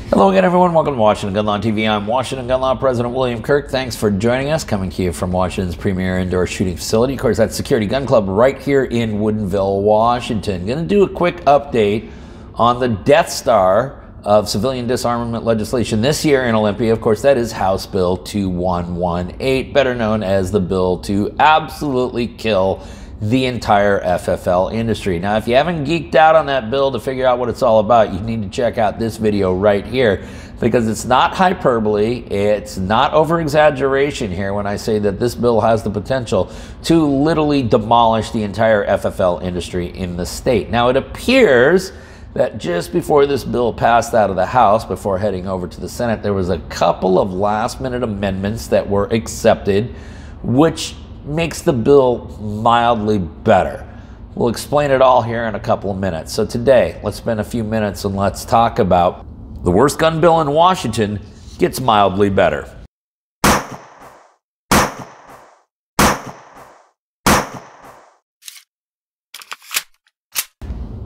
Hello again, everyone. Welcome to Washington Gun Law TV. I'm Washington Gun Law President William Kirk. Thanks for joining us. Coming to you from Washington's premier indoor shooting facility. Of course, that's Security Gun Club right here in Woodinville, Washington. Going to do a quick update on the Death Star of civilian disarmament legislation this year in Olympia. Of course, that is House Bill 2118, better known as the bill to absolutely kill the entire FFL industry. Now, if you haven't geeked out on that bill to figure out what it's all about, you need to check out this video right here, because it's not hyperbole, it's not over-exaggeration here when I say that this bill has the potential to literally demolish the entire FFL industry in the state. Now, it appears that just before this bill passed out of the House, before heading over to the Senate, there was a couple of last-minute amendments that were accepted, which makes the bill mildly better. We'll explain it all here in a couple of minutes. So today, let's spend a few minutes and let's talk about the worst gun bill in Washington gets mildly better.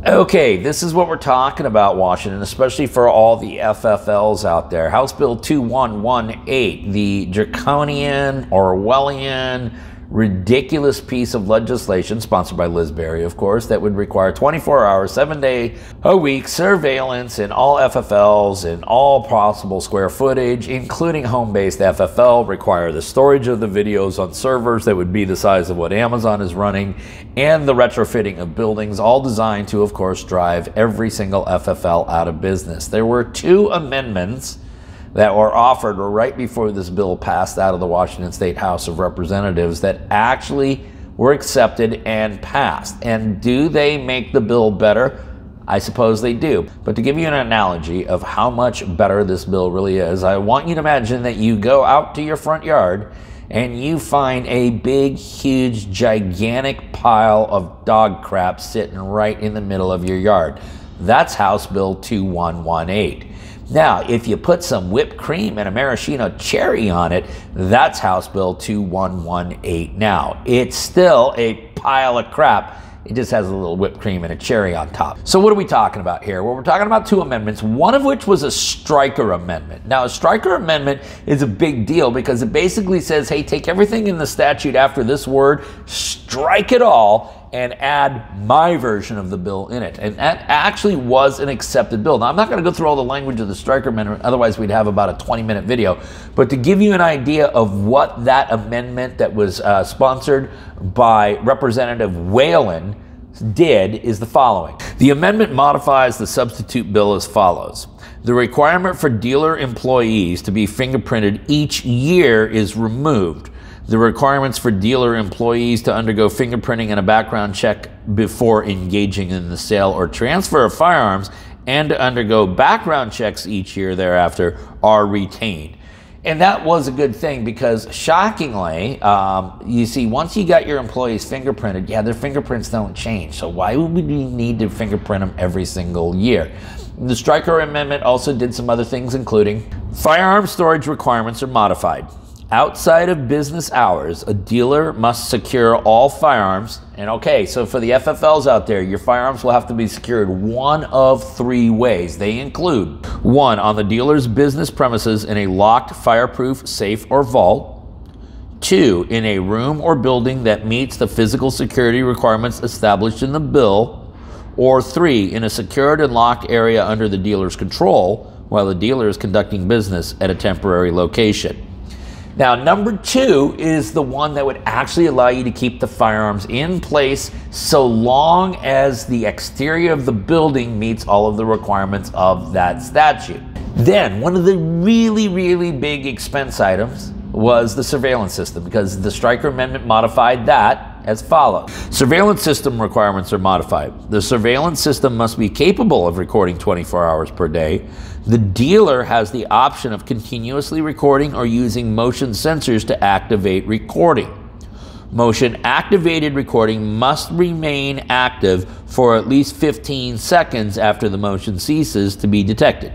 Okay, this is what we're talking about, Washington, especially for all the FFLs out there. House Bill 2118, the draconian, Orwellian, ridiculous piece of legislation, sponsored by Liz Berry, of course, that would require 24-hour, 7-day-a-week surveillance in all FFLs in all possible square footage, including home-based FFL, require the storage of the videos on servers that would be the size of what Amazon is running, and the retrofitting of buildings, all designed to, of course, drive every single FFL out of business. There were two amendments that were offered right before this bill passed out of the Washington State House of Representatives that actually were accepted and passed. And do they make the bill better? I suppose they do. But to give you an analogy of how much better this bill really is, I want you to imagine that you go out to your front yard and you find a big, huge, gigantic pile of dog crap sitting right in the middle of your yard. That's House Bill 2118. Now, if you put some whipped cream and a maraschino cherry on it, that's House Bill 2118. Now, it's still a pile of crap. It just has a little whipped cream and a cherry on top. So what are we talking about here? Well, we're talking about two amendments, one of which was a striker amendment. Now, a striker amendment is a big deal because it basically says, hey, take everything in the statute after this word, strike it all, and add my version of the bill in it. And that actually was an accepted bill. Now, I'm not going to go through all the language of the striker amendment, otherwise we'd have about a 20-minute video. But to give you an idea of what that amendment that was sponsored by Representative Whalen did is the following. The amendment modifies the substitute bill as follows. The requirement for dealer employees to be fingerprinted each year is removed. The requirements for dealer employees to undergo fingerprinting and a background check before engaging in the sale or transfer of firearms and to undergo background checks each year thereafter are retained. And that was a good thing because, shockingly, you see, once you got your employees fingerprinted, yeah, their fingerprints don't change. So why would we need to fingerprint them every single year? The striker amendment also did some other things, including firearm storage requirements are modified. Outside of business hours, a dealer must secure all firearms. And okay, so for the FFLs out there, your firearms will have to be secured one of three ways. They include: 1, on the dealer's business premises in a locked, fireproof safe or vault; 2, in a room or building that meets the physical security requirements established in the bill; or 3, in a secured and locked area under the dealer's control while the dealer is conducting business at a temporary location. Now, number 2 is the one that would actually allow you to keep the firearms in place so long as the exterior of the building meets all of the requirements of that statute. Then, one of the really, really big expense items was the surveillance system, because the striker amendment modified that as follows. Surveillance system requirements are modified. The surveillance system must be capable of recording 24 hours per day. The dealer has the option of continuously recording or using motion sensors to activate recording. Motion activated recording must remain active for at least 15 seconds after the motion ceases to be detected.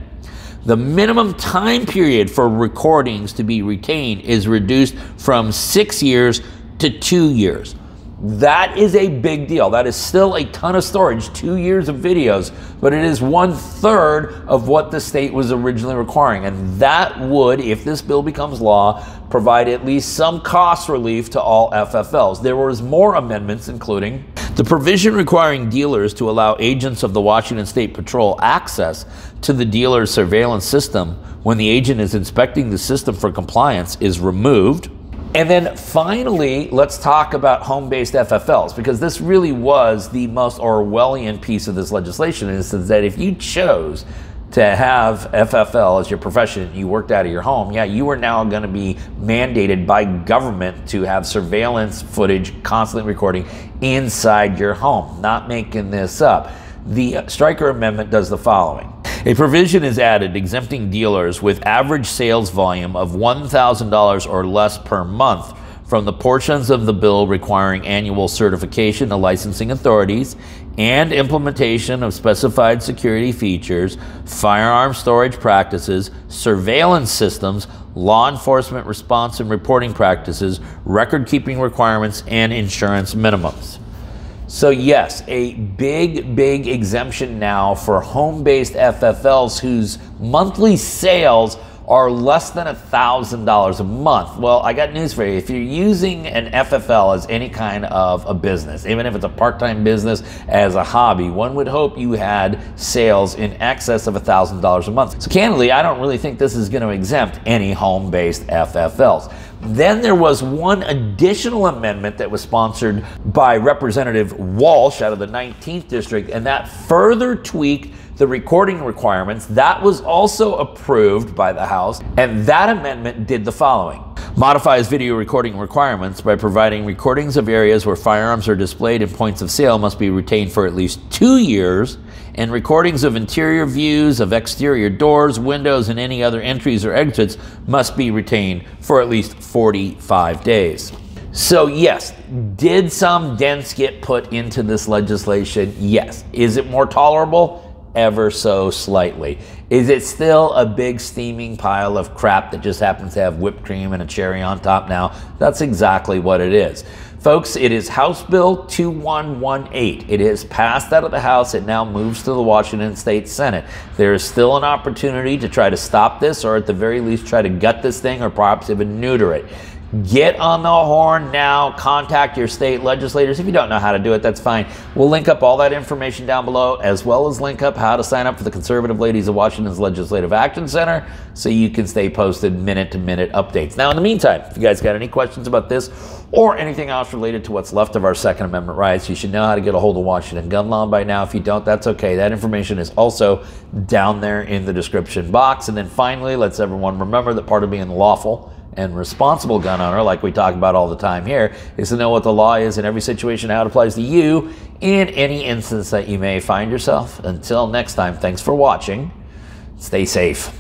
The minimum time period for recordings to be retained is reduced from 6 years to 2 years. That is a big deal. That is still a ton of storage, 2 years of videos, but it is 1/3 of what the state was originally requiring. And that would, if this bill becomes law, provide at least some cost relief to all FFLs. There was more amendments, including the provision requiring dealers to allow agents of the Washington State Patrol access to the dealer's surveillance system when the agent is inspecting the system for compliance is removed. And then finally, let's talk about home-based FFLs, because this really was the most Orwellian piece of this legislation, is that if you chose to have FFL as your profession, you worked out of your home, yeah, you are now going to be mandated by government to have surveillance footage constantly recording inside your home. Not making this up. The Stryker Amendment does the following. A provision is added exempting dealers with average sales volume of $1,000 or less per month from the portions of the bill requiring annual certification to licensing authorities and implementation of specified security features, firearm storage practices, surveillance systems, law enforcement response and reporting practices, record-keeping requirements, and insurance minimums. So yes, a big exemption now for home-based FFLs whose monthly sales are less than $1,000 a month. Well, I got news for you. If you're using an FFL as any kind of a business, even if it's a part-time business as a hobby, one would hope you had sales in excess of $1,000 a month. So candidly, I don't really think this is going to exempt any home-based FFLs. Then there was one additional amendment that was sponsored by Representative Walsh out of the 19th District, and that further tweaked the recording requirements. That was also approved by the House, and that amendment did the following. Modifies video recording requirements by providing recordings of areas where firearms are displayed and points of sale must be retained for at least 2 years, and recordings of interior views of exterior doors, windows, and any other entries or exits must be retained for at least 45 days. So yes, did some dents get put into this legislation? Yes. Is it more tolerable? Ever so slightly. Is it still a big steaming pile of crap that just happens to have whipped cream and a cherry on top now? That's exactly what it is. Folks, it is House Bill 2118. It is passed out of the House. It now moves to the Washington State Senate. There is still an opportunity to try to stop this, or at the very least try to gut this thing, or perhaps even neuter it. Get on the horn now. Contact your state legislators. If you don't know how to do it, that's fine. We'll link up all that information down below, as well as link up how to sign up for the Conservative Ladies of Washington's Legislative Action Center, so you can stay posted minute-to-minute updates. Now, in the meantime, if you guys got any questions about this or anything else related to what's left of our Second Amendment rights, you should know how to get a hold of Washington Gun Law by now. If you don't, that's okay. That information is also down there in the description box. And then finally, let's everyone remember that part of being lawful and responsible gun owner, like we talk about all the time here, is to know what the law is in every situation, how it applies to you in any instance that you may find yourself. Until next time, thanks for watching. Stay safe.